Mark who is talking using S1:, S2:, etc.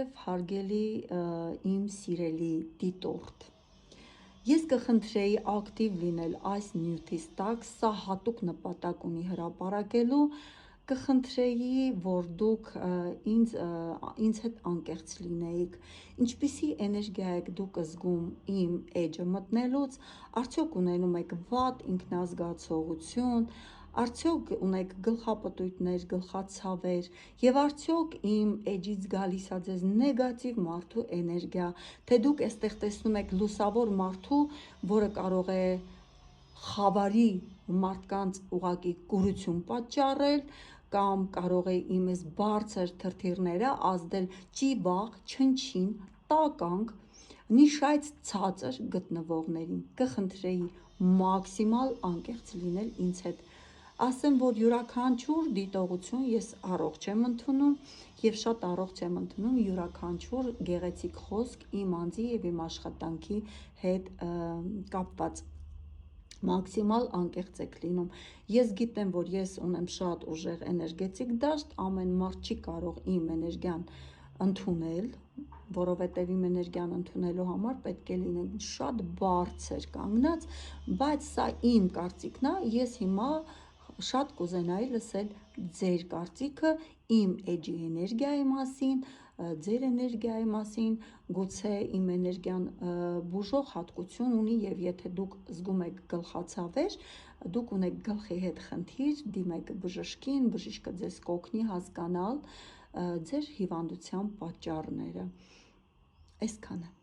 S1: եւ հարգելի իմ սիրելի դիտորդ։ Ես կխնդրեի ակտիվ լինել այս նյութից տակ, սա հատուկ նպատակ ունի հրապարակելու, կխնդրեի, որ դուք ինձ հետ անկեղծ լինեիք, ինչպիսի էներգիա եք դուք զգում իմ էջը մտնելուց, արդյոք ունենում եք վատ ինքնազգացողություն, արդյոք ունեք գլխապտույտներ, գլխացավեր եւ արդյոք իմ էջից գալիս է ձեզ նեգատիվ մարդու էներգիա, թե դուք այստեղ տեսնում եք լուսավոր մարդու, որը կարող է խավարի մարդկանց ուղակի կուրություն պատճառել կամ կարող է իմս բարձր թրթիռները ազդել ճիվաղ, չնչին, տականք, նիշայց ցածր գտնվողներին, կխնդրեի մաքսիմալ անկեղծ լինել ինձ հետ, ասեմ, որ յուրաքանչյուր դիտողություն ես առողջ եմ ընդունում եւ շատ առողջ եմ ընդունում յուրաքանչյուր գեղեցիկ խոսք իմ անձի եւ իմ աշխատանքի հետ կապված, մաքսիմալ անկեղծ եք լինում, ես գիտեմ, որ ես ունեմ շատ ուժեղ էներգետիկ դաշտ, ամեն մարդ չի կարող իմ էներգիան ընդունել, որովհետև իմ էներգիան ընդունելու համար պետք է լինենք շատ բարձր կանգնած, բայց սա իմ կարծիքն է, ես հիմա շատ կուզենայի լսել ձեր կարծիքը իմ էջի էներգիայի մասին, ձեր էներգիայի մասին, գուցե իմ էներգիան բուժող հատկություն ունի եւ եթե դուք զգում եք գլխացավեր, դուք ունեք գլխի հետ խնդիր, դիմեք բժշկին, բժիշկը ձեզ կօգնի հասկանալ ձեր հիվանդության պատճառները, այսքանը։